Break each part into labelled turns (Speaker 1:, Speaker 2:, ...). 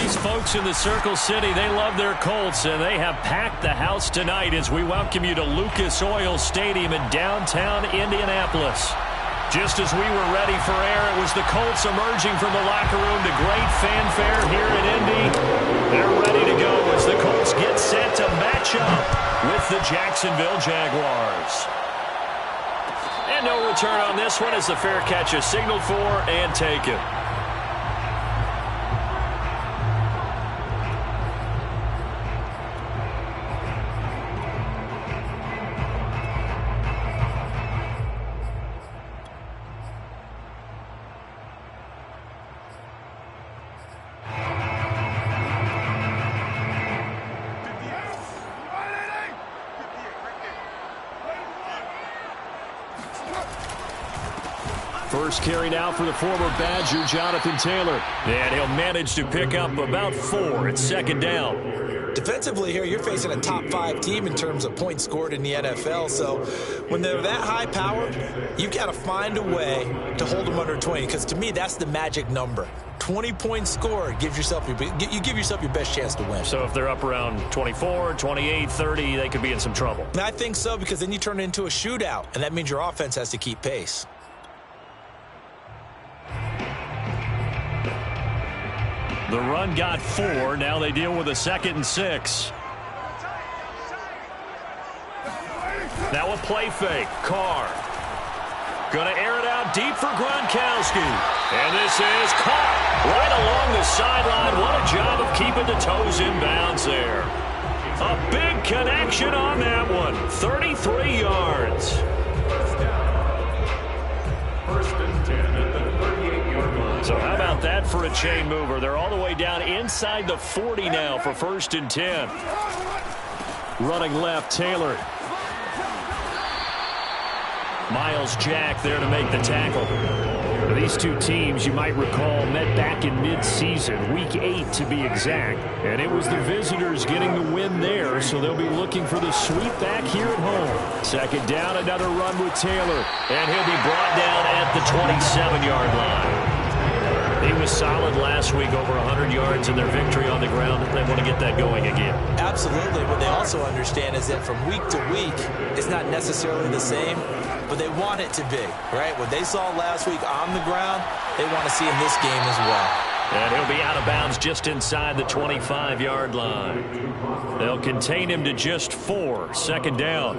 Speaker 1: these folks in the Circle City, they love their Colts, and they have packed the house tonight as we welcome you to Lucas Oil Stadium in downtown Indianapolis. Just as we were ready for air, it was the Colts emerging from the locker room to great fanfare here in Indy. They're ready to go as the Colts get set to match up with the Jacksonville Jaguars. And no return on this one as the fair catch is signaled for and taken. First carry now for the former Badger, Jonathan Taylor. And he'll manage to pick up about 4 at second down.
Speaker 2: Defensively here, you're facing a top 5 team in terms of points scored in the NFL. So when they're that high powered, you've got to find a way to hold them under 20. Because to me, that's the magic number. 20 points scored gives yourself you give yourself your best chance to win.
Speaker 1: So if they're up around 24, 28, 30, they could be in some trouble.
Speaker 2: And I think so, because then you turn it into a shootout, and that means your offense has to keep pace.
Speaker 1: The run got 4. Now they deal with a 2nd and 6. Now a play fake. Carr. Going to air it out deep for Gronkowski. And this is caught right along the sideline. What a job of keeping the toes in bounds there. A big connection on that one. 33 yards. First and 10 at the 38-yard line. So how about that for a chain mover? They're all the way down inside the 40 now for 1st and 10. Running left, Taylor. Miles Jack there to make the tackle. These two teams, you might recall, met back in mid-season, Week 8 to be exact. And it was the visitors getting the win there, so they'll be looking for the sweep back here at home. Second down, another run with Taylor. And he'll be brought down at the 27-yard line. He was solid last week, over 100 yards in their victory on the ground. They want to get that going again.
Speaker 2: Absolutely. What they also understand is that from week to week, it's not necessarily the same, but they want it to be, right? What they saw last week on the ground, they want to see in this game as well.
Speaker 1: And he'll be out of bounds just inside the 25-yard line. They'll contain him to just 4, second down.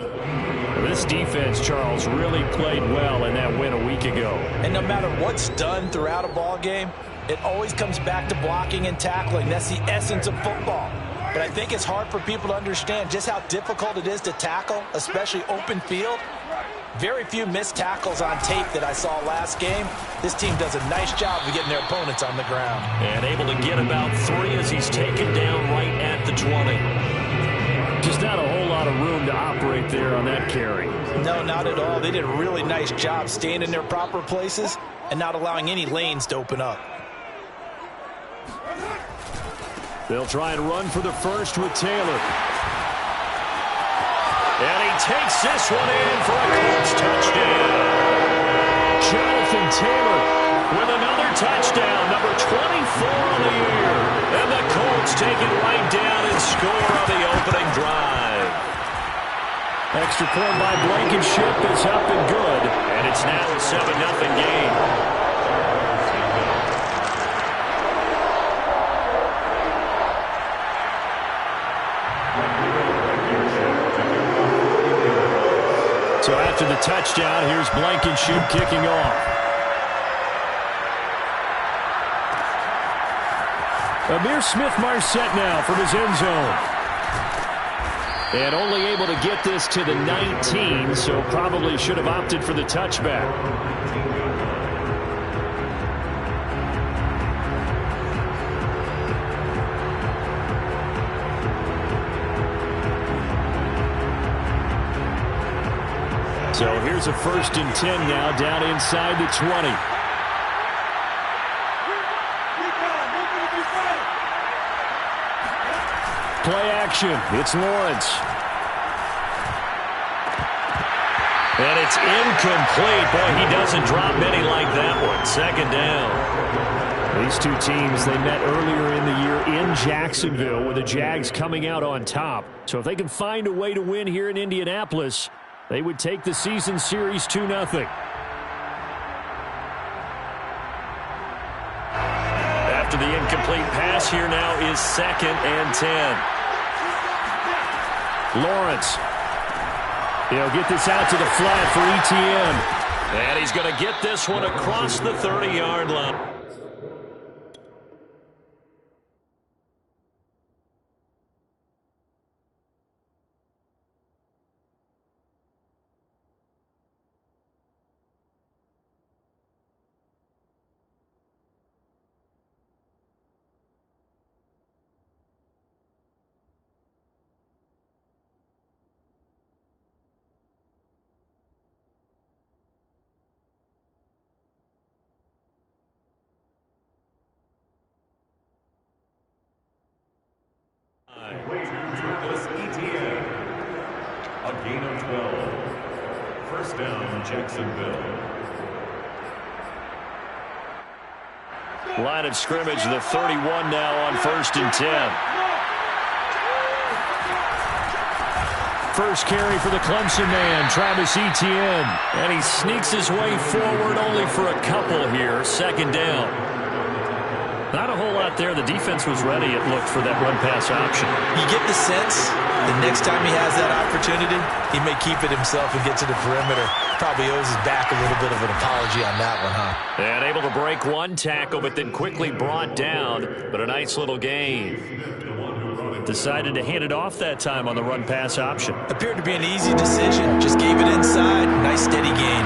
Speaker 1: This defense, Charles, really played well in that win a week ago.
Speaker 2: And no matter what's done throughout a ball game, it always comes back to blocking and tackling. That's the essence of football. But I think it's hard for people to understand just how difficult it is to tackle, especially open field. Very few missed tackles on tape that I saw last game. This team does a nice job of getting their opponents on the ground.
Speaker 1: And able to get about 3 as he's taken down right at the 20. Just not a whole lot of room to operate there on that carry.
Speaker 2: No, not at all. They did a really nice job staying in their proper places and not allowing any lanes to open up.
Speaker 1: They'll try and run for the first with Taylor. And he takes this one in for a Colts touchdown. Jonathan Taylor with another touchdown, number 24 on the year. And the Colts take it right down and score on the opening drive. Extra point by Blankenship is up and good. And it's now a 7-0 game. So after the touchdown, here's Blankenship kicking off. Amir Smith-Marset now from his end zone. And only able to get this to the 19, so probably should have opted for the touchback. So here's a 1st and 10 now, down inside the 20. Play action. It's Lawrence. And it's incomplete. Boy, he doesn't drop many like that one. Second down. These two teams, they met earlier in the year in Jacksonville with the Jags coming out on top. So if they can find a way to win here in Indianapolis, they would take the season series 2-0. After the incomplete pass, here now is 2nd and 10. Lawrence. He'll get this out to the flat for ETN. And he's going to get this one across the 30-yard line.
Speaker 3: A gain of 12. First down, Jacksonville.
Speaker 1: Line of scrimmage, the 31 now on 1st and 10. First carry for the Clemson man, Travis Etienne. And he sneaks his way forward only for a couple here. 2nd down. Not a whole lot there. The defense was ready, it looked, for that run-pass option.
Speaker 2: You get the sense the next time he has that opportunity, he may keep it himself and get to the perimeter. Probably owes his back a little bit of an apology on that one, huh?
Speaker 1: And able to break one tackle, but then quickly brought down. But a nice little gain. Decided to hand it off that time on the run-pass option.
Speaker 2: Appeared to be an easy decision. Just gave it inside. Nice steady gain.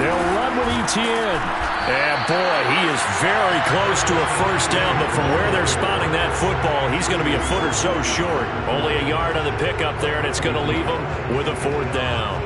Speaker 1: They'll run with Etienne. And, boy, he is very close to a first down, but from where they're spotting that football, he's going to be a foot or so short. Only a yard on the pickup there, and it's going to leave him with a 4th down.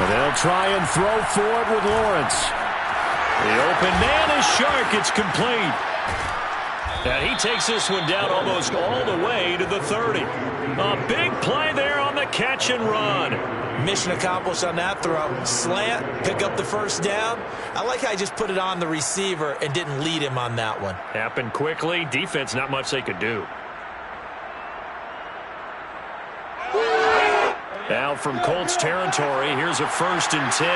Speaker 1: They'll try and throw for it with Lawrence. The open man is Shark. It's complete. And he takes this one down almost all the way to the 30. A big play there on the catch and run.
Speaker 2: Mission accomplished on that throw. Slant, pick up the first down. I like how he just put it on the receiver and didn't lead him on that one.
Speaker 1: Happened quickly. Defense, not much they could do. Now from Colts territory, here's a 1st and 10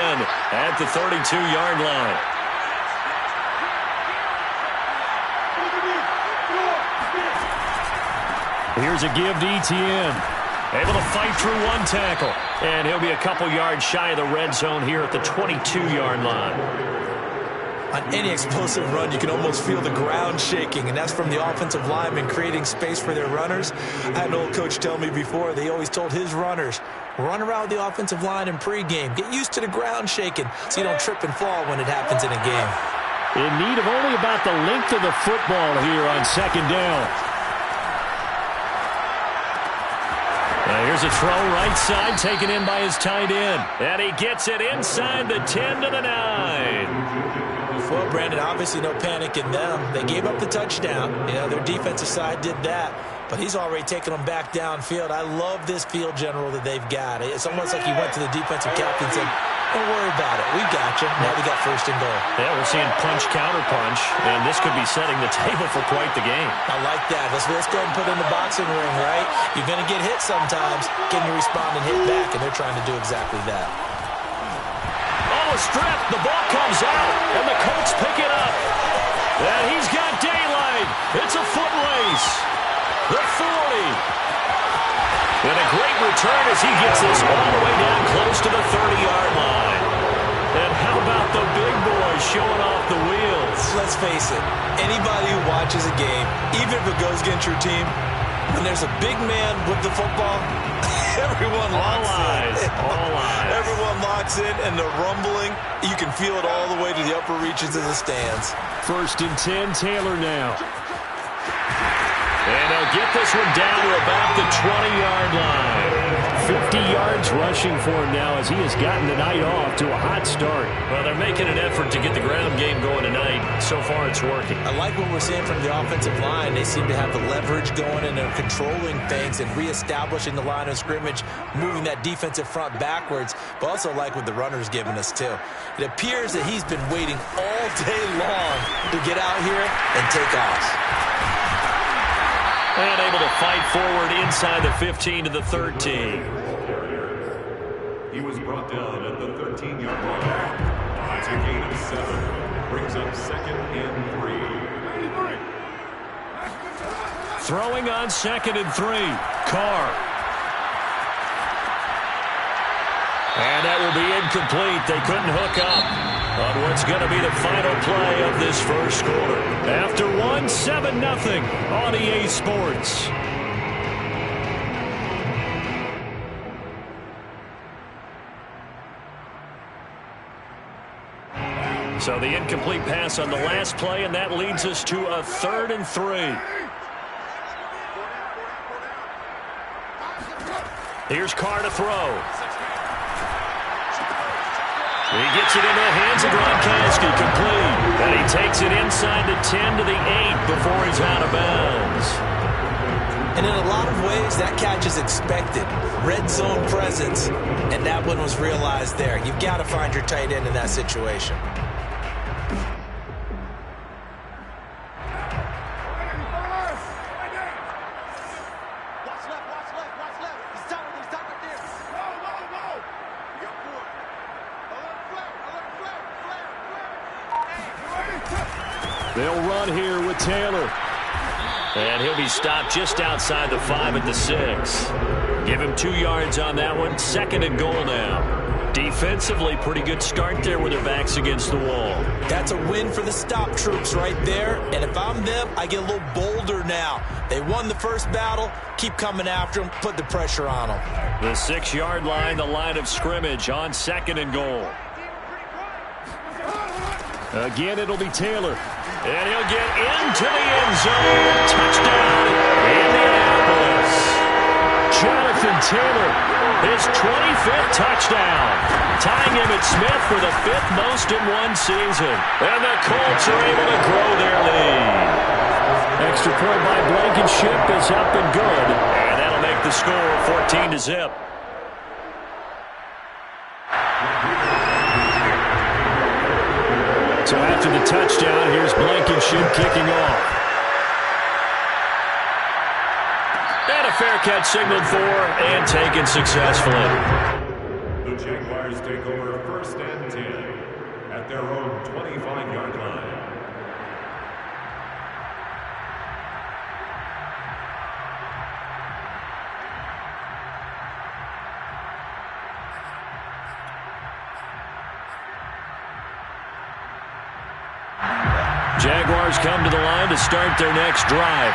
Speaker 1: at the 32-yard line. Here's a give to Etienne. Able to fight through one tackle. And he'll be a couple yards shy of the red zone here at the 22-yard line.
Speaker 2: On any explosive run, you can almost feel the ground shaking, and that's from the offensive linemen creating space for their runners. I had an old coach tell me before, they always told his runners, run around the offensive line in pregame. Get used to the ground shaking so you don't trip and fall when it happens in a game.
Speaker 1: In need of only about the length of the football here on 2nd down. Here's a throw right side taken in by his tight end. And he gets it inside the 10 to the 9.
Speaker 2: Well, Brandon, obviously no panic in them. They gave up the touchdown. Their defensive side did that. But he's already taken them back downfield. I love this field general that they've got. It's almost like he went to the defensive captain and said, don't worry about it. We got you. Now we got 1st and goal.
Speaker 1: Yeah, we're seeing punch, counter punch, and this could be setting the table for quite the game.
Speaker 2: I like that. Let's go ahead and put in the boxing ring, right? You're going to get hit sometimes. Can you respond and hit back? And they're trying to do exactly that.
Speaker 1: Oh, a strip. The ball comes out, and the Colts pick it up. And he's got daylight. It's a foot race. The 40. And a great return as he gets this all the way down close to the 30-yard line. And how about the big boys showing off the wheels?
Speaker 2: Let's face it, anybody who watches a game, even if it goes against your team, when there's a big man with the football, everyone locks in.
Speaker 1: All eyes.
Speaker 2: Everyone locks in, and the rumbling, you can feel it all the way to the upper reaches of the stands.
Speaker 1: 1st and 10, Taylor now. And they'll get this one down to about the 20-yard line. 50 yards rushing for him now as he has gotten the night off to a hot start. Well, they're making an effort to get the ground game going tonight. So far, it's working.
Speaker 2: I like what we're seeing from the offensive line. They seem to have the leverage going, and they're controlling things and reestablishing the line of scrimmage, moving that defensive front backwards, but also like what the runner's giving us, too. It appears that he's been waiting all day long to get out here and take off.
Speaker 1: And able to fight forward inside the 15 to the 13.
Speaker 3: He was brought down at the 13-yard line. It's a gain of 7. Brings up 2nd and 3.
Speaker 1: Throwing on 2nd and 3. Carr. And that will be incomplete. They couldn't hook up on what's going to be the final play of this first quarter. After 7-0 on EA Sports. So the incomplete pass on the last play, and that leads us to a 3rd and 3. Here's Carr to throw. He gets it into the hands of Gronkowski, complete. And he takes it inside the 10 to the 8 before he's out of bounds.
Speaker 2: And in a lot of ways, that catch is expected. Red zone presence, and that one was realized there. You've got to find your tight end in that situation.
Speaker 1: They'll run here with Taylor. And he'll be stopped just outside the 5 at the 6. Give him 2 yards on that one. 2nd and goal now. Defensively, pretty good start there with their backs against the wall.
Speaker 2: That's a win for the stop troops right there. And if I'm them, I get a little bolder now. They won the first battle. Keep coming after them. Put the pressure on them.
Speaker 1: The 6-yard line, the line of scrimmage on 2nd and goal. Again, it'll be Taylor. And he'll get into the end zone. Touchdown, Indianapolis. Jonathan Taylor, his 25th touchdown. Tying him at Smith for the 5th most in one season. And the Colts are able to grow their lead. Extra point by Blankenship is up and good. And that'll make the score 14-0. So after the touchdown, here's Blankenship kicking off. And a fair catch signaled for and taken successfully.
Speaker 3: The Jaguars take over 1st and 10 at their own 25-yard line.
Speaker 1: Jaguars come to the line to start their next drive.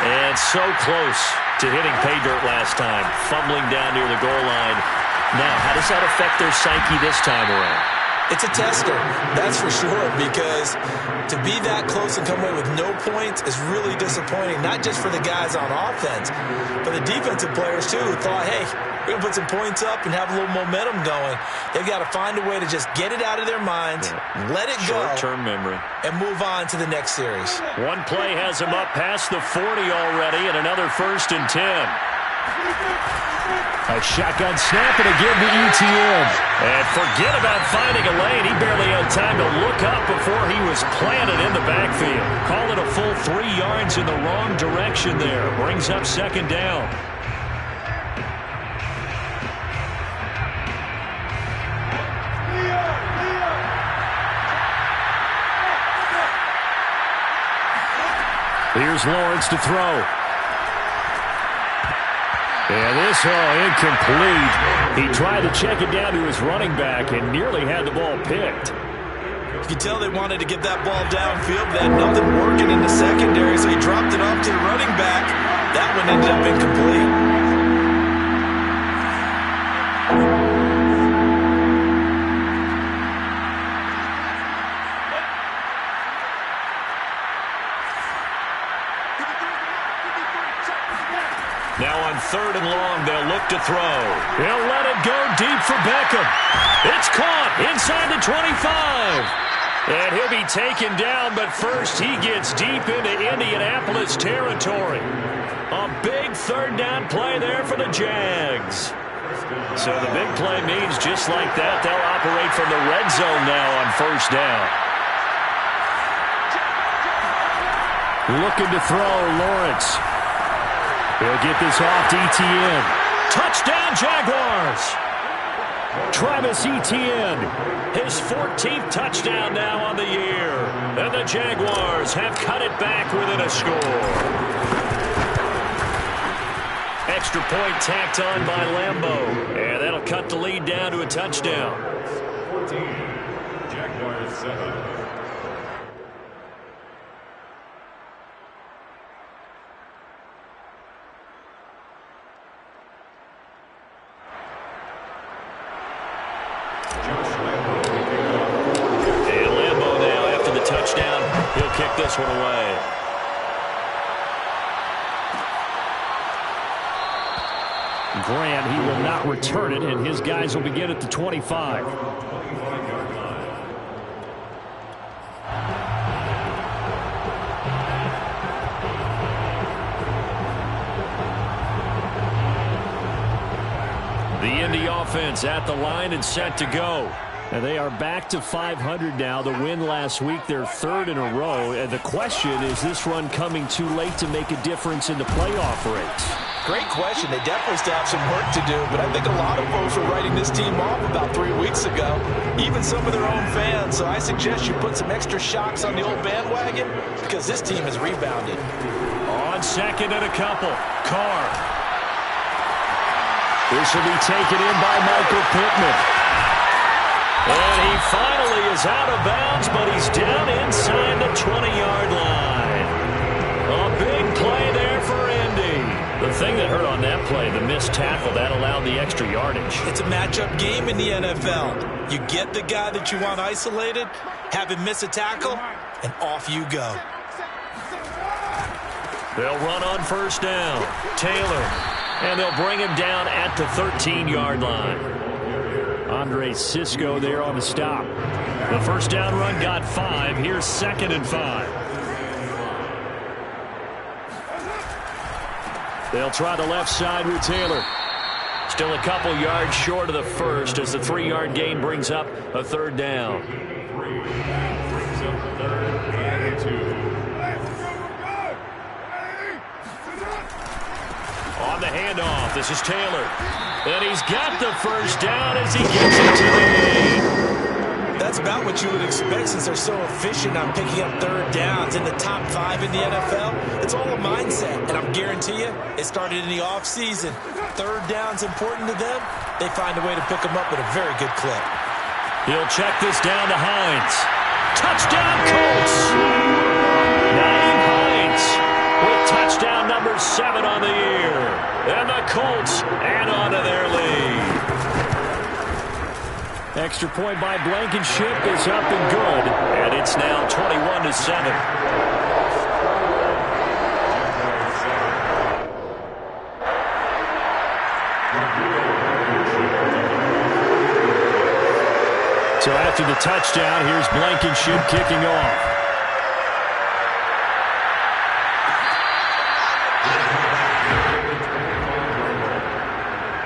Speaker 1: And so close to hitting pay dirt last time, fumbling down near the goal line. Now, how does that affect their psyche this time around?
Speaker 2: It's a tester, that's for sure, because to be that close and come away with no points is really disappointing, not just for the guys on offense, but the defensive players, too, who thought, hey, we're going to put some points up and have a little momentum going. They've got to find a way to just get it out of their minds, let it go,
Speaker 1: short-term memory,
Speaker 2: and move on to the next series.
Speaker 1: One play has them up past the 40 already, and another 1st and 10. A shotgun snap and a give to ETN. And forget about finding a lane. He barely had time to look up before he was planted in the backfield. Call it a full 3 yards in the wrong direction there. Brings up 2nd down. Here's Lawrence to throw. And this, incomplete. He tried to check it down to his running back and nearly had the ball picked.
Speaker 2: You can tell they wanted to get that ball downfield. They had nothing working in the secondary, so he dropped it off to the running back. That one ended up incomplete.
Speaker 1: Now on 3rd and long, they'll look to throw. He'll let it go deep for Beckham. It's caught inside the 25. And he'll be taken down, but first he gets deep into Indianapolis territory. A big third down play there for the Jags. So the big play means just like that, they'll operate from the red zone now on first down. Looking to throw, Lawrence. He'll get this off to Etienne. Touchdown, Jaguars! Travis Etienne, his 14th touchdown now on the year. And the Jaguars have cut it back within a score. Extra point tacked on by Lambeau. And that'll cut the lead down to a touchdown.
Speaker 3: 14, Jaguars 7.
Speaker 1: Kick this one away. Grant, he will not return it, and his guys will begin at the 25. The Indy offense at the line and set to go. And they are back to 500 now. The win last week, their third in a row. And the question, is this run coming too late to make a difference in the playoff race?
Speaker 2: Great question. They definitely still have some work to do, but I think a lot of folks were writing this team off about 3 weeks ago, even some of their own fans. So I suggest you put some extra shocks on the old bandwagon because this team has rebounded.
Speaker 1: On second and a couple, Carr. This will be taken in by Michael Pittman. And he finally is out of bounds, but he's down inside the 20-yard line. A big play there for Indy. The thing that hurt on that play, the missed tackle, that allowed the extra yardage.
Speaker 2: It's a matchup game in the NFL. You get the guy that you want isolated, have him miss a tackle, and off you go.
Speaker 1: They'll run on first down. Taylor. And they'll bring him down at the 13-yard line. Andre Sisco there on the stop. The first down run got 5. Here's 2nd and 5. They'll try the left side with Taylor. Still a couple yards short of the first as the 3-yard gain brings up a third down.
Speaker 3: Brings up 3rd and 2.
Speaker 1: On the handoff, this is Taylor. And he's got the first down as he gets it to the 8.
Speaker 2: That's about what you would expect since they're so efficient on picking up third downs in the top 5 in the NFL. It's all a mindset, and I guarantee you it started in the offseason. Third down's important to them. They find a way to pick them up at a very good clip.
Speaker 1: He'll check this down to Hines. Touchdown, Colts! Naeem Hines with touchdown number 7 on the year. And the Colts add on to their lead. Extra point by Blankenship is up and good. And it's now 21-7. So after the touchdown, here's Blankenship kicking off.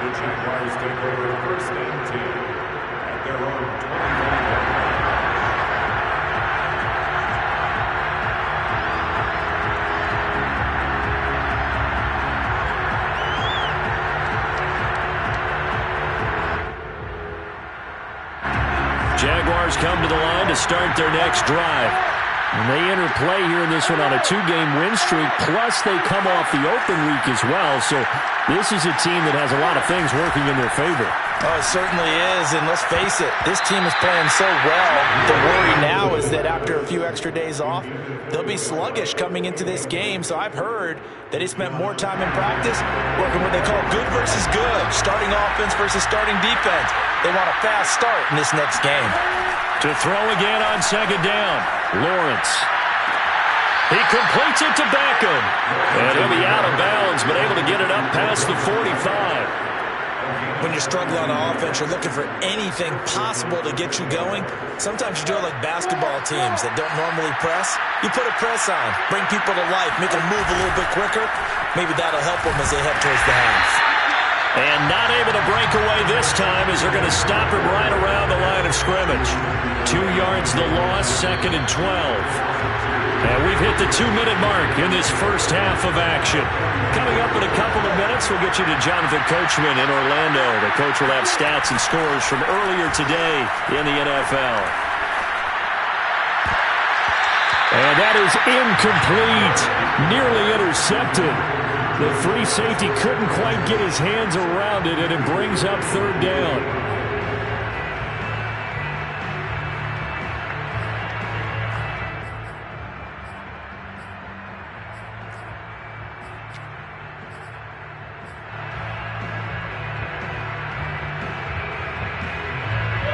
Speaker 3: Jaguars take over 1st and 10 at their own 25-yard line.
Speaker 1: Jaguars come to the line to start their next drive. And they enter play here in this one on a 2-game win streak, plus they come off the open week as well. So this is a team that has a lot of things working in their favor.
Speaker 2: Oh, it certainly is, and let's face it, this team is playing so well. The worry now is that after a few extra days off, they'll be sluggish coming into this game. So I've heard that he spent more time in practice working what they call good versus good, starting offense versus starting defense. They want a fast start in this next game.
Speaker 1: To throw again on 2nd down, Lawrence. He completes it to Beckham. And he'll be out of bounds, but able to get it up past the 45.
Speaker 2: When you're struggling on offense, you're looking for anything possible to get you going. Sometimes you do it like basketball teams that don't normally press. You put a press on, bring people to life, make them move a little bit quicker. Maybe that'll help them as they head towards the half.
Speaker 1: And not able to break away this time as they're going to stop him right around the line of scrimmage. 2 yards the loss, 2nd and 12. And we've hit the 2-minute mark in this first half of action. Coming up in a couple of minutes, we'll get you to Jonathan Coachman in Orlando. The coach will have stats and scores from earlier today in the NFL. And that is incomplete. Nearly intercepted. The free safety couldn't quite get his hands around it, and it brings up 3rd down.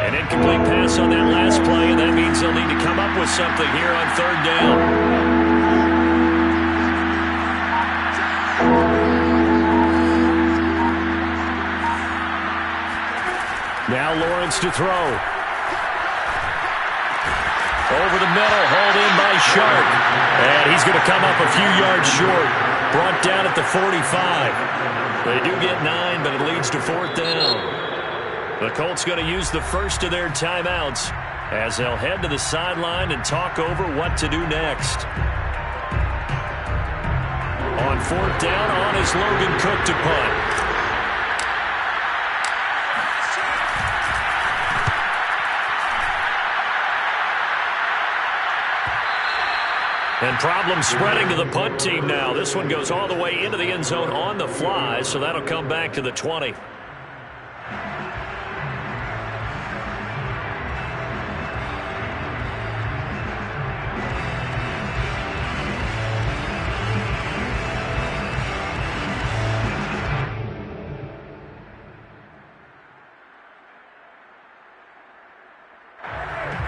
Speaker 1: An incomplete pass on that last play, and that means they'll need to come up with something here on 3rd down. Now Lawrence to throw. Over the middle, hauled in by Sharp. And he's going to come up a few yards short. Brought down at the 45. They do get 9, but it leads to 4th down. The Colts going to use the first of their timeouts as they'll head to the sideline and talk over what to do next. On 4th down, on is Logan Cook to punt. And problem spreading to the punt team now. This one goes all the way into the end zone on the fly, so that'll come back to the 20.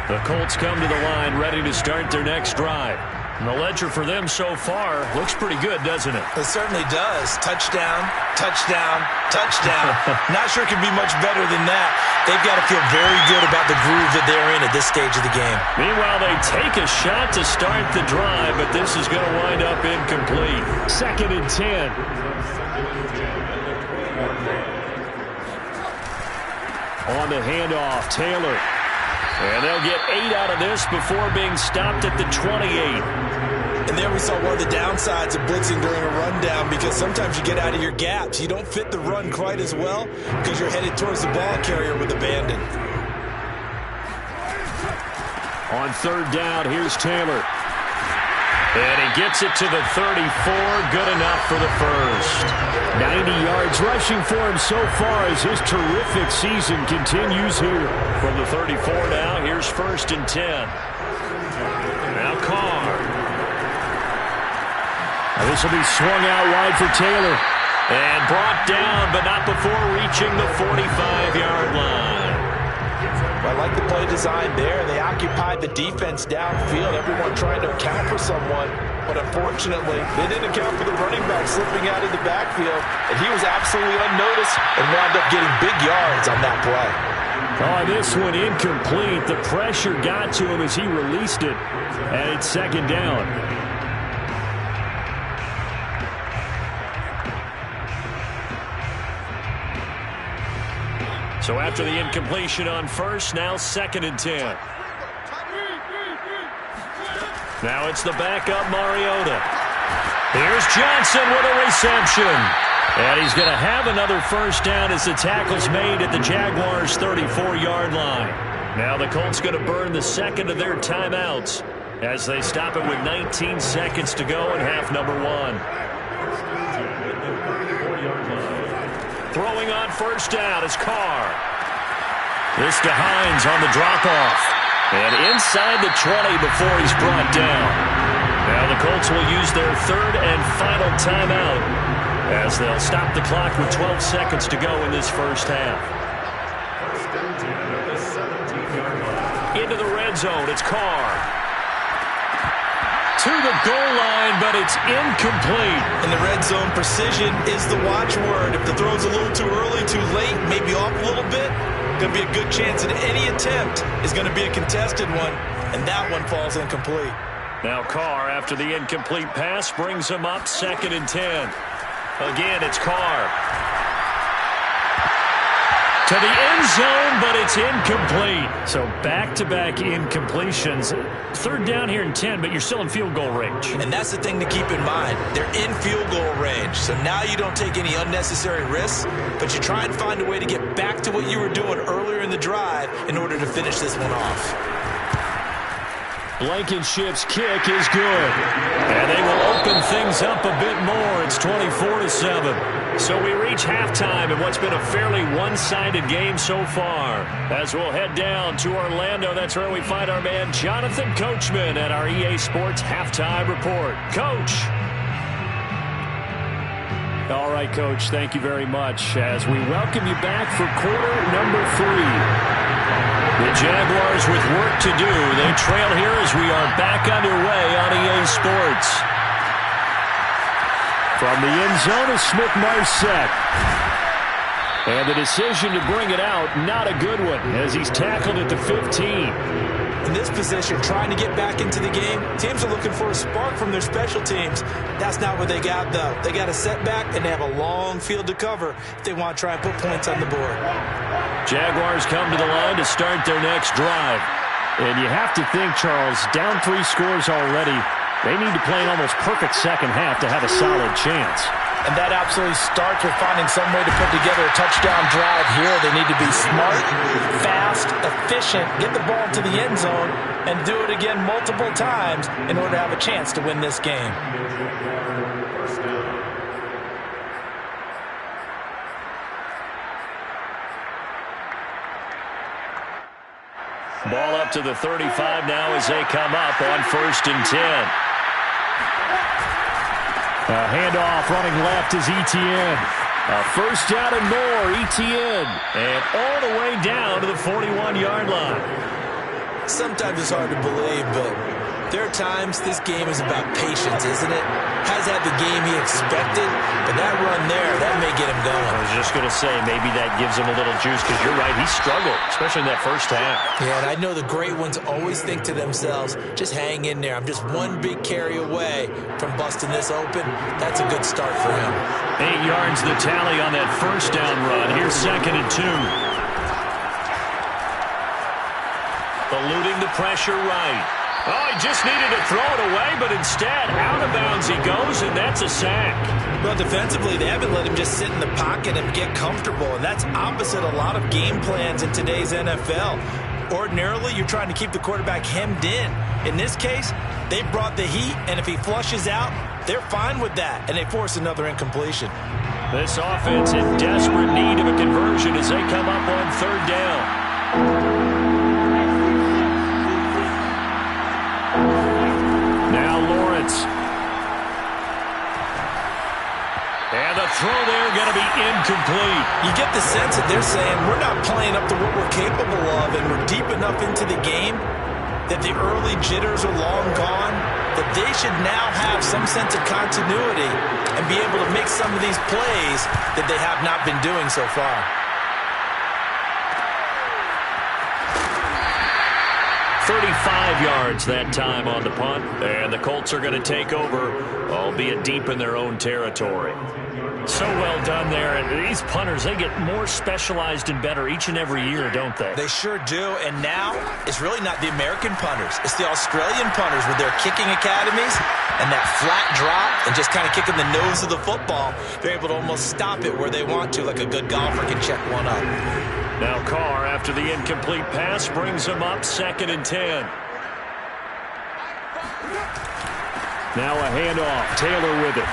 Speaker 1: The Colts come to the line ready to start their next drive. And the ledger for them so far looks pretty good, doesn't it?
Speaker 2: It certainly does. Touchdown, touchdown, touchdown. Not sure it can be much better than that. They've got to feel very good about the groove that they're in at this stage of the game.
Speaker 1: Meanwhile, they take a shot to start the drive, but this is going to wind up incomplete. 2nd and 10. On the handoff, Taylor. And they'll get 8 out of this before being stopped at the 28.
Speaker 2: And there we saw one of the downsides of blitzing during a rundown, because sometimes you get out of your gaps. You don't fit the run quite as well because you're headed towards the ball carrier with abandon.
Speaker 1: On 3rd down, here's Taylor. And he gets it to the 34. Good enough for the first. 90 yards rushing for him so far as his terrific season continues here. From the 34 now, here's 1st and 10. Now Carr. This will be swung out wide for Taylor. And brought down, but not before reaching the 45-yard line.
Speaker 2: I like the play design there. They occupied the defense downfield, everyone trying to account for someone. But unfortunately, they didn't account for the running back slipping out of the backfield. And he was absolutely unnoticed and wound up getting big yards on that play.
Speaker 1: Oh, this one incomplete. The pressure got to him as he released it. And it's 2nd down. So after the incompletion on 1st, now 2nd and 10. Now it's the backup Mariota. Here's Johnson with a reception. And he's going to have another 1st down as the tackle's made at the Jaguars' 34-yard line. Now the Colts going to burn the 2nd of their timeouts as they stop it with 19 seconds to go in half number 1. Throwing on 1st down is Carr. This to Hines on the drop-off. And inside the 20 before he's brought down. Now the Colts will use their 3rd and final timeout as they'll stop the clock with 12 seconds to go in this first half. Into the red zone, it's Carr. To the goal line, but it's incomplete.
Speaker 2: In the red zone, precision is the watchword. If the throw's a little too early, too late, maybe going to be a good chance that any attempt is going to be a contested one, and that one falls incomplete.
Speaker 1: Now Carr, after the incomplete pass, brings him up 2nd and 10. Again, it's Carr. To the end zone, but it's incomplete. So back-to-back incompletions. 3rd down here and 10, but you're still in field goal range.
Speaker 2: And that's the thing to keep in mind. They're in field goal range. So now you don't take any unnecessary risks, but you try and find a way to get back to what you were doing earlier in the drive in order to finish this one off.
Speaker 1: Blankenship's kick is good. And they will open things up a bit more. It's 24-7. So we reach halftime in what's been a fairly one-sided game so far. As we'll head down to Orlando, that's where we find our man Jonathan Coachman at our EA Sports Halftime Report. Coach. All right, Coach, thank you very much as we welcome you back for quarter number 3. The Jaguars with work to do. They trail here as we are back underway on EA Sports. From the end zone is Smith-Marsette. And the decision to bring it out, not a good one, as he's tackled at the 15.
Speaker 2: In this position, trying to get back into the game, teams are looking for a spark from their special teams. That's not what they got, though. They got a setback, and they have a long field to cover if they want to try and put points on the board.
Speaker 1: Jaguars come to the line to start their next drive. And you have to think, Charles, down 3 scores already. They need to play an almost perfect second half to have a solid chance.
Speaker 2: And that absolutely starts with finding some way to put together a touchdown drive here. They need to be smart, fast, efficient, get the ball to the end zone, and do it again multiple times in order to have a chance to win this game.
Speaker 1: Ball up to the 35 now as they come up on 1st and 10. A handoff running left is Etienne. A 1st down and more, Etienne. And all the way down to the 41-yard line.
Speaker 2: Sometimes it's hard to believe, but there are times this game is about patience, isn't it? Has had the game he expected, but that run there, that may get him going.
Speaker 1: I was just going to say, maybe that gives him a little juice, because you're right, he struggled, especially in that 1st half.
Speaker 2: Yeah, and I know the great ones always think to themselves, just hang in there. I'm just one big carry away from busting this open. That's a good start for him.
Speaker 1: 8 yards the tally on that 1st down run. Here's 2nd and 2. Eluding the pressure right. Oh, he just needed to throw it away, but instead, out of bounds he goes, and that's a sack.
Speaker 2: Well, defensively, they haven't let him just sit in the pocket and get comfortable, and that's opposite a lot of game plans in today's NFL. Ordinarily, you're trying to keep the quarterback hemmed in. In this case, they brought the heat, and if he flushes out, they're fine with that, and they force another incompletion.
Speaker 1: This offense in desperate need of a conversion as they come up on 3rd down. Now Lawrence. And the throw there going to be incomplete.
Speaker 2: You get the sense that they're saying we're not playing up to what we're capable of, and we're deep enough into the game that the early jitters are long gone, that they should now have some sense of continuity and be able to make some of these plays that they have not been doing so far.
Speaker 1: .35 yards that time on the punt, and the Colts are going to take over, albeit deep in their own territory. So well done there, and these punters, they get more specialized and better each and every year, don't they?
Speaker 2: They sure do, and now it's really not the American punters. It's the Australian punters with their kicking academies and that flat drop and just kind of kicking the nose of the football. They're able to almost stop it where they want to, like a good golfer can check one up.
Speaker 1: Now Carr, after the incomplete pass, brings him up 2nd and 10. Now a handoff. Taylor with it.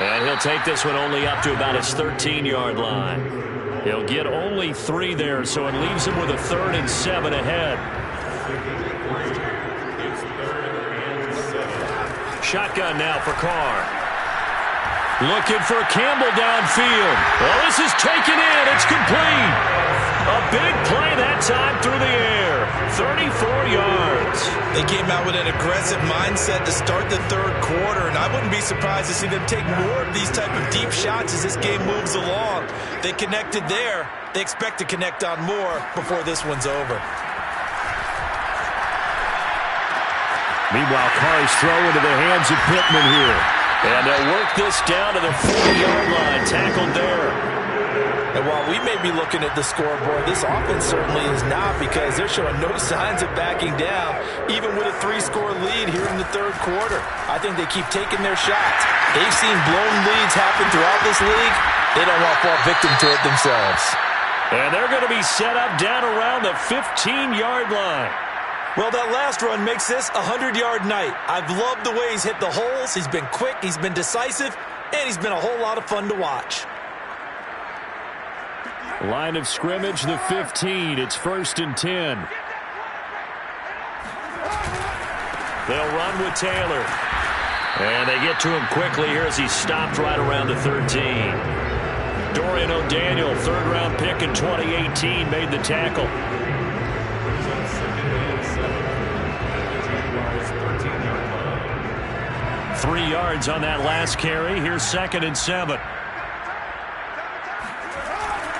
Speaker 1: And he'll take this one only up to about his 13-yard line. He'll get only 3 there, so it leaves him with a 3rd and 7 ahead. Shotgun now for Carr. Looking for Campbell downfield. Well, this is taken in. It's complete. A big play that time through the air. 34 yards.
Speaker 2: They came out with an aggressive mindset to start the 3rd quarter, and I wouldn't be surprised to see them take more of these type of deep shots as this game moves along. They connected there. They expect to connect on more before this one's over.
Speaker 1: Meanwhile, Carr's throw into the hands of Pittman here. And they'll work this down to the 40-yard line. Tackled there.
Speaker 2: And while we may be looking at the scoreboard, this offense certainly is not, because they're showing no signs of backing down, even with a 3-score lead here in the third quarter. I think they keep taking their shots. They've seen blown leads happen throughout this league. They don't want to fall victim to it themselves.
Speaker 1: And they're going to be set up down around the 15-yard line.
Speaker 2: Well, that last run makes this a 100-yard night. I've loved the way he's hit the holes. He's been quick, he's been decisive, and he's been a whole lot of fun to watch.
Speaker 1: Line of scrimmage, the 15. It's 1st and 10. They'll run with Taylor. And they get to him quickly here as he stopped right around the 13. Dorian O'Daniel, 3rd-round pick in 2018, made the tackle. 3 yards on that last carry. Here's 2nd and 7.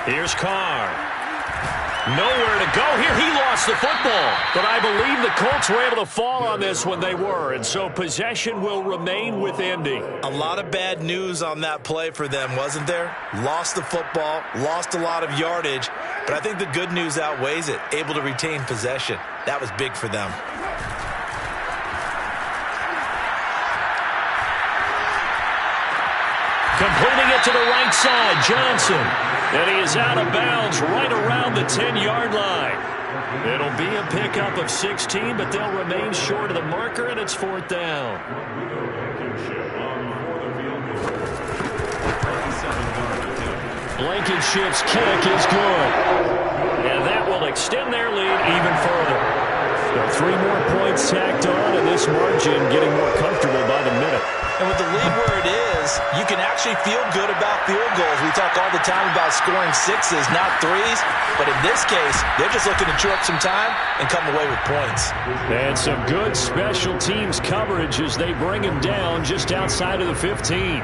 Speaker 1: Here's Carr. Nowhere to go here. He lost the football. But I believe the Colts were able to fall on this when they were. And so possession will remain with Indy.
Speaker 2: A lot of bad news on that play for them, wasn't there? Lost the football, lost a lot of yardage. But I think the good news outweighs it. Able to retain possession. That was big for them.
Speaker 1: Completing it to the right side, Johnson. And he is out of bounds right around the 10-yard line. It'll be a pickup of 16, but they'll remain short of the marker, and it's 4th down. Blankenship's kick is good. And that will extend their lead even further. So 3 more points tacked on, and this margin getting more comfortable by the minute.
Speaker 2: And with the lead where it is, you can actually feel good about field goals. We talk all the time about scoring 6s, not 3s. But in this case, they're just looking to chew up some time and come away with points.
Speaker 1: And some good special teams coverage as they bring him down just outside of the 15.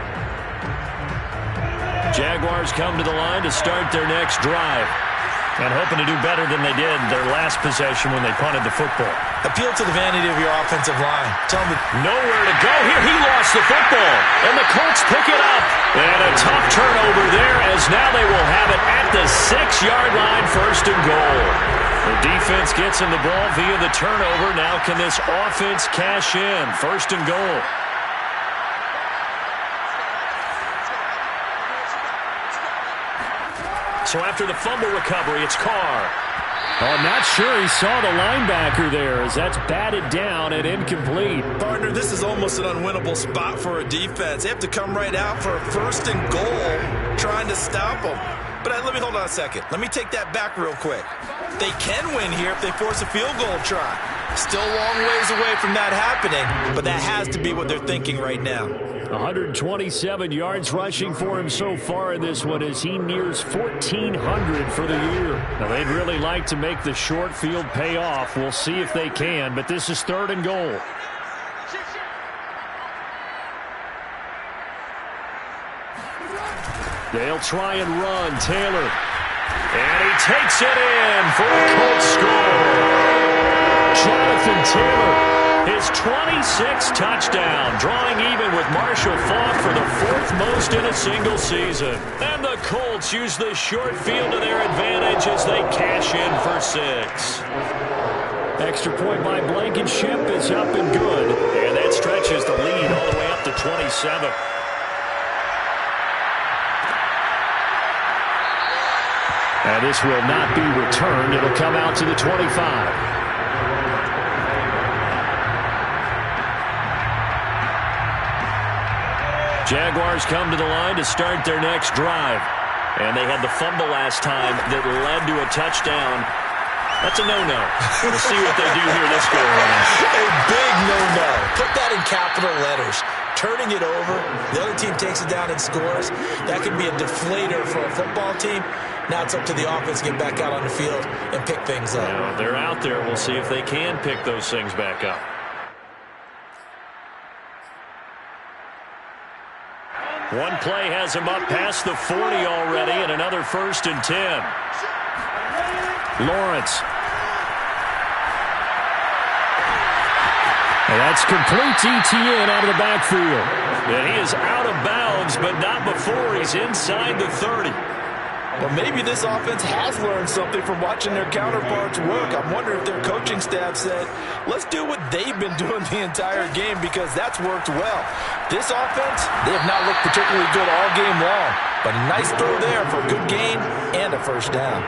Speaker 1: Jaguars come to the line to start their next drive. And hoping to do better than they did their last possession when they punted the football.
Speaker 2: Appeal to the vanity of your offensive line. Tell them
Speaker 1: nowhere to go here. He lost the football. And the Colts pick it up. And a tough turnover there as now they will have it at the 6-yard line, 1st and goal. The defense gets him the ball via the turnover. Now can this offense cash in? 1st and goal. So after the fumble recovery, it's Carr. Oh, I'm not sure he saw the linebacker there as that's batted down and incomplete.
Speaker 2: Partner, this is almost an unwinnable spot for a defense. They have to come right out for a 1st and goal trying to stop them. But let me hold on a second. Let me take that back real quick. They can win here if they force a field goal try. Still a long ways away from that happening, but that has to be what they're thinking right now.
Speaker 1: 127 yards rushing for him so far in this one as he nears 1,400 for the year. Now, they'd really like to make the short field pay off. We'll see if they can, but this is 3rd and goal. They'll try and run. Taylor. And he takes it in for a Colts score. Jonathan Taylor, his 26th touchdown, drawing even with Marshall Faulk for the 4th most in a single season. And the Colts use the short field to their advantage as they cash in for 6. Extra point by Blankenship is up and good. And that stretches the lead all the way up to 27. And this will not be returned. It'll come out to the 25. Jaguars come to the line to start their next drive. And they had the fumble last time that led to a touchdown. That's a no-no. We'll see what they do here this go-around.
Speaker 2: A big no-no. Put that in capital letters. Turning it over, the other team takes it down and scores. That can be a deflator for a football team. Now it's up to the offense to get back out on the field and pick things up.
Speaker 1: Now, they're out there. We'll see if they can pick those things back up. One play has him up past the 40 already, and another 1st and 10. Lawrence. And that's complete to Etienne out of the backfield. And he is out of bounds, but not before he's inside the 30.
Speaker 2: Well, maybe this offense has learned something from watching their counterparts work. I'm wondering if their coaching staff said, let's do what they've been doing the entire game, because that's worked well. This offense, they have not looked particularly good all game long, but a nice throw there for a good gain and a 1st down.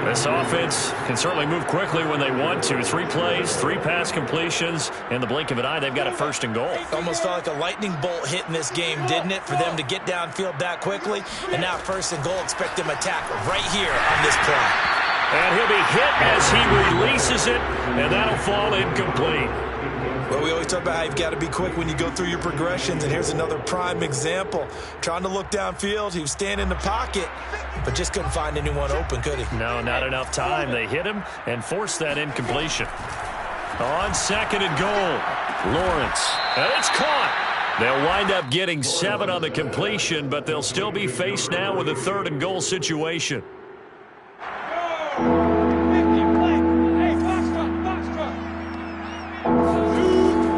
Speaker 1: This offense can certainly move quickly when they want to. 3 plays, 3 pass completions. In the blink of an eye, they've got a 1st and goal.
Speaker 2: Almost felt like a lightning bolt hit in this game, didn't it, for them to get downfield that quickly? And now 1st and goal, expect them to attack right here on this play.
Speaker 1: And he'll be hit as he releases it, and that'll fall incomplete.
Speaker 2: Well, we always talk about how you've got to be quick when you go through your progressions, and here's another prime example. Trying to look downfield, he was standing in the pocket, but just couldn't find anyone open, could he?
Speaker 1: No, not enough time. They hit him and forced that incompletion. On 2nd and goal, Lawrence. And it's caught. They'll wind up getting 7 on the completion, but they'll still be faced now with a 3rd and goal situation.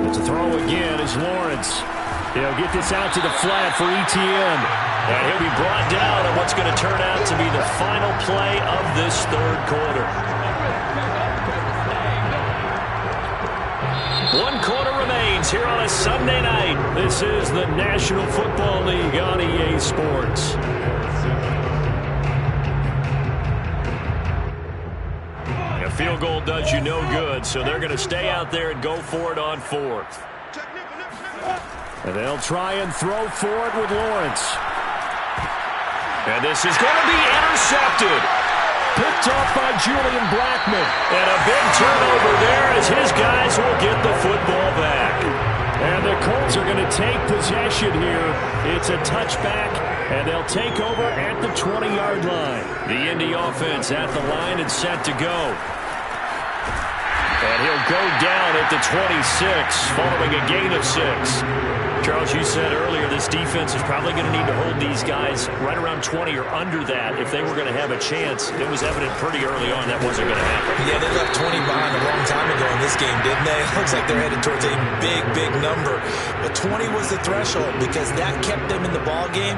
Speaker 1: It's a throw again as Lawrence. He'll get this out to the flat for Etienne. And he'll be brought down on what's going to turn out to be the final play of this 3rd quarter. 1 quarter remains here on a Sunday night. This is the National Football League on EA Sports. A field goal does you no good, so they're going to stay out there and go for it on 4th. And they'll try and throw for it with Lawrence. And this is going to be intercepted. Picked off by Julian Blackman. And a big turnover there as his guys will get the football back. And the Colts are going to take possession here. It's a touchback, and they'll take over at the 20-yard line. The Indy offense at the line and set to go. And he'll go down at the 26, following a gain of 6. Charles, you said earlier this defense is probably going to need to hold these guys right around 20 or under that if they were going to have a chance. It was evident pretty early on that wasn't going to happen.
Speaker 2: Yeah, they left 20 behind a long time ago in this game, didn't they? It looks like they're headed towards a big, big number. But 20 was the threshold because that kept them in the ball game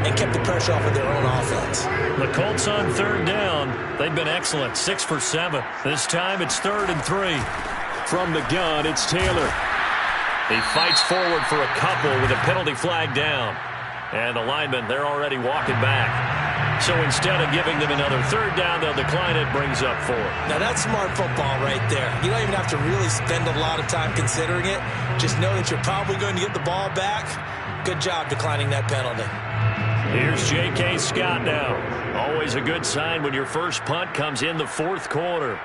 Speaker 2: and kept the pressure off of their own offense.
Speaker 1: The Colts on 3rd down. They've been excellent, 6 for 7. This time it's 3rd and 3. From the gun, it's Taylor. He fights forward for a couple with a penalty flag down. And the linemen, they're already walking back. So instead of giving them another 3rd down, they'll decline it, brings up 4.
Speaker 2: Now that's smart football right there. You don't even have to really spend a lot of time considering it. Just know that you're probably going to get the ball back. Good job declining that penalty.
Speaker 1: Here's J.K. Scott now. Always a good sign when your first punt comes in the 4th quarter.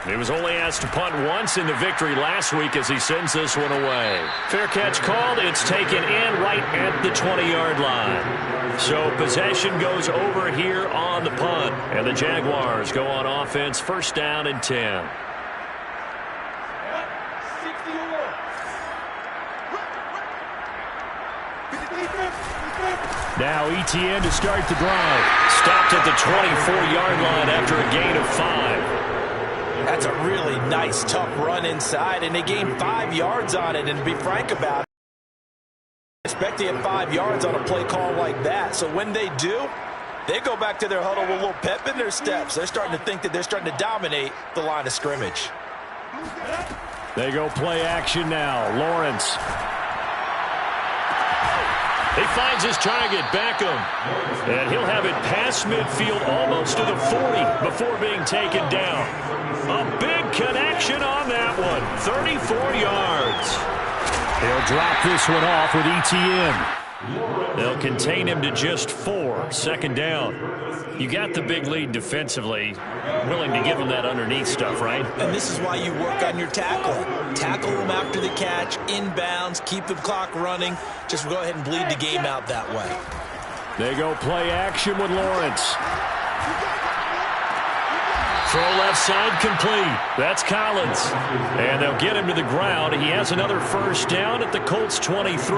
Speaker 1: He was only asked to punt once in the victory last week as he sends this one away. Fair catch called. It's taken in right at the 20-yard line. So possession goes over here on the punt. And the Jaguars go on offense, 1st down and 10. Now Etienne to start the drive. Stopped at the 24-yard line after a gain of 5.
Speaker 2: That's a really nice, tough run inside, and they gained 5 yards on it. And to be frank about it, expect to get 5 yards on a play call like that. So when they do, they go back to their huddle with a little pep in their steps. They're starting to think that they're starting to dominate the line of scrimmage.
Speaker 1: They go play action now. Lawrence. He finds his target, Beckham. And he'll have it past midfield almost to the 40 before being taken down. A big connection on that one. 34 yards. He'll drop this one off with Etienne. They'll contain him to just 4. 2nd down. You got the big lead defensively. Willing to give him that underneath stuff, right?
Speaker 2: And this is why you work on your tackling. Tackle them after the catch, inbounds, keep the clock running. Just go ahead and bleed the game out that way.
Speaker 1: They go play action with Lawrence. Throw left side complete. That's Collins. And they'll get him to the ground. He has another first down at the Colts 23.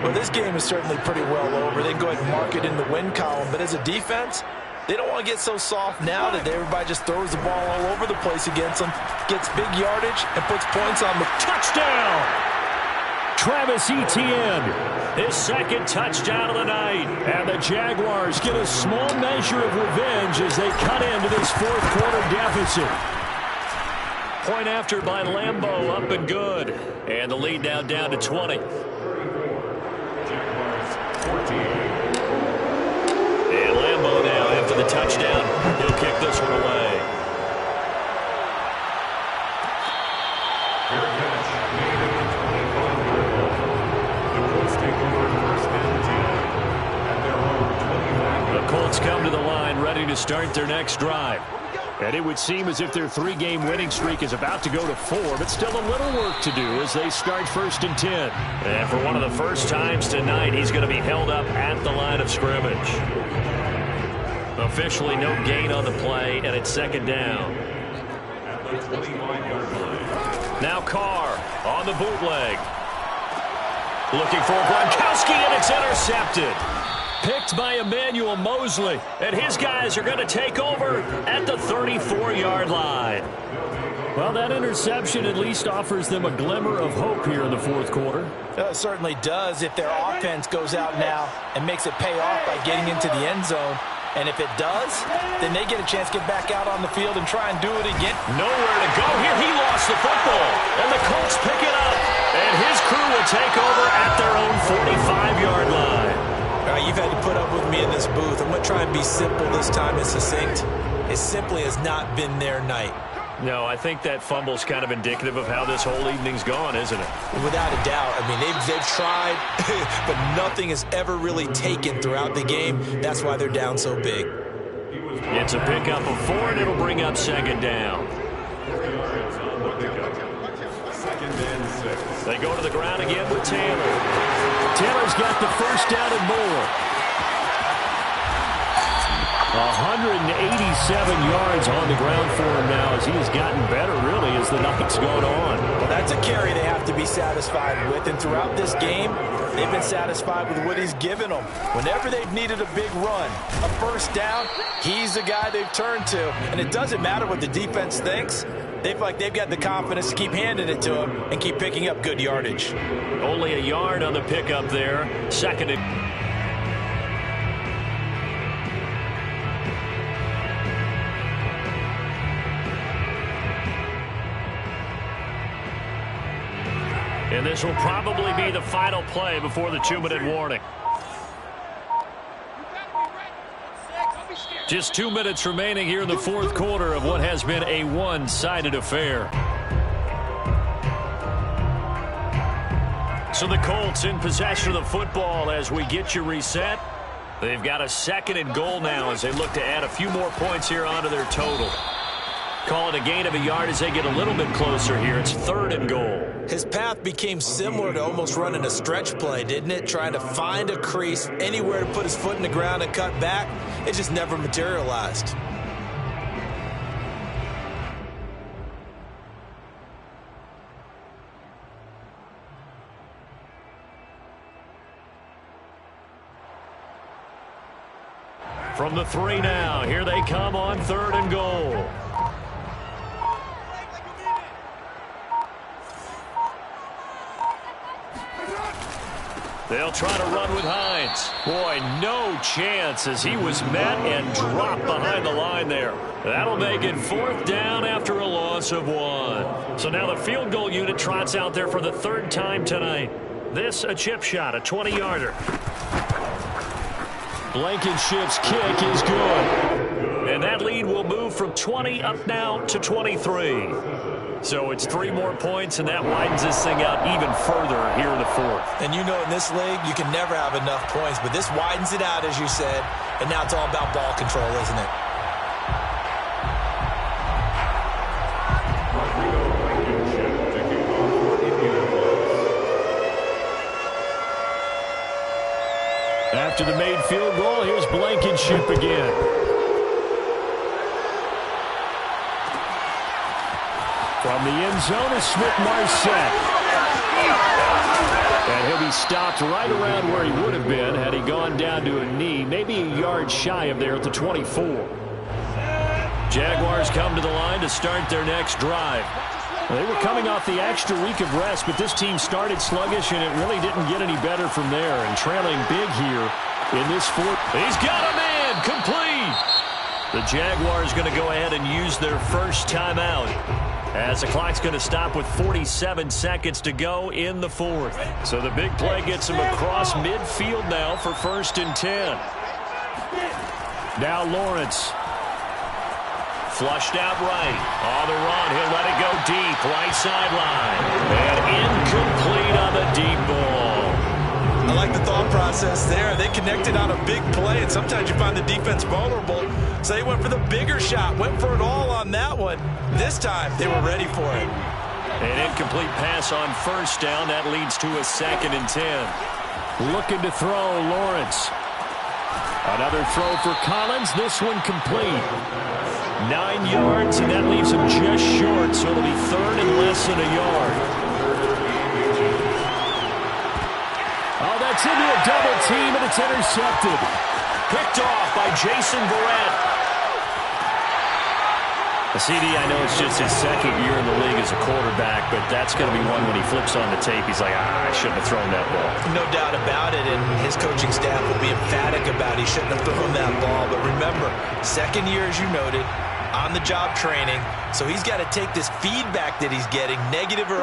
Speaker 2: Well, this game is certainly pretty well over. They can go ahead and mark it in the win column. But as a defense, they don't want to get so soft now that everybody just throws the ball all over the place against them, gets big yardage, and puts points on the
Speaker 1: touchdown. Travis Etienne, his second touchdown of the night. And the Jaguars get a small measure of revenge as they cut into this fourth quarter deficit. Point after by Lambeau, up and good. And the lead now down to 20. And Lambeau now after the touchdown. He'll kick this one away. The Colts come to the line ready to start their next drive. And it would seem as if their three-game winning streak is about to go to 4, but still a little work to do as they start 1st and 10. And for one of the first times tonight, he's going to be held up at the line of scrimmage. Officially no gain on the play, and it's 2nd down. Now Carr on the bootleg. Looking for Gronkowski, and it's intercepted. Picked by Emmanuel Mosley, and his guys are going to take over at the 34-yard line. Well, that interception at least offers them a glimmer of hope here in the fourth quarter.
Speaker 2: It certainly does if their offense goes out now and makes it pay off by getting into the end zone. And if it does, then they get a chance to get back out on the field and try and do it again.
Speaker 1: Nowhere to go here. He lost the football, and the Colts pick it up. And his crew will take over at their own 45-yard line.
Speaker 2: All right, you've had to put up with me in this booth. I'm going to try and be simple this time and succinct. It simply has not been their night.
Speaker 1: No, I think that fumble's kind of indicative of how this whole evening's gone, isn't it?
Speaker 2: Without a doubt. I mean, they've tried, but nothing has ever really taken throughout the game. That's why they're down so big.
Speaker 1: It's a pickup of 4, and it'll bring up 2nd down. They go to the ground again with Taylor. Taylor's got the first down and more. 187 yards on the ground for him now as he has gotten better, really, as the night's gone on.
Speaker 2: Well, that's a carry they have to be satisfied with. And throughout this game, they've been satisfied with what he's given them. Whenever they've needed a big run, a first down, he's the guy they've turned to. And it doesn't matter what the defense thinks. They feel like they've got the confidence to keep handing it to him and keep picking up good yardage.
Speaker 1: Only a yard on the pickup there. 2nd and... And this will probably be the final play before the 2-minute warning. Just 2 minutes remaining here in the fourth quarter of what has been a one-sided affair. So the Colts in possession of the football as we get you reset. They've got a 2nd and goal now as they look to add a few more points here onto their total. Call it a gain of a yard as they get a little bit closer here. It's 3rd and goal.
Speaker 2: His path became similar to almost running a stretch play, didn't it? Trying to find a crease, anywhere to put his foot in the ground and cut back. It just never materialized.
Speaker 1: From the 3 now, here they come on 3rd and goal. They'll try to run with Hines. Boy, no chance as he was met and dropped behind the line there. That'll make it 4th down after a loss of 1. So now the field goal unit trots out there for the 3rd time tonight. This a chip shot, a 20-yarder. Blankenship's kick is good. And that lead will move from 20 up now to 23. So it's 3 more points, and that widens this thing out even further here in the 4th.
Speaker 2: And you know in this league, you can never have enough points, but this widens it out, as you said, and now it's all about ball control, isn't it?
Speaker 1: After the made field goal, here's Blankenship again. From the end zone is Smith-Marset. And he'll be stopped right around where he would have been had he gone down to a knee, maybe a yard shy of there at the 24. Jaguars come to the line to start their next drive. They were coming off the extra week of rest, but this team started sluggish, and it really didn't get any better from there. And trailing big here in this fourth. He's got him in, complete. The Jaguars going to go ahead and use their first timeout, as the clock's going to stop with 47 seconds to go in the fourth. So the big play gets him across midfield now for 1st and 10. Now Lawrence. Flushed out right. On the run, he'll let it go deep. Right sideline. And incomplete on the deep ball.
Speaker 2: I like the thought process there. They connected on a big play, and sometimes you find the defense vulnerable. So they went for the bigger shot, went for it all on that one. This time, they were ready for it.
Speaker 1: An incomplete pass on 1st down. That leads to a 2nd and 10. Looking to throw, Lawrence. Another throw for Collins. This one complete. 9 yards, and that leaves him just short, so it'll be 3rd and less than a yard. Oh, that's into a double team, and it's intercepted. Picked off by Jason Verrett. The CD, I know it's just his 2nd year in the league as a quarterback, but that's going to be one when he flips on the tape. He's like, I shouldn't have thrown that ball.
Speaker 2: No doubt about it, and his coaching staff will be emphatic about he shouldn't have thrown that ball. But remember, 2nd year, as you noted, on-the-job training, so he's got to take this feedback that he's getting, negative or otherwise.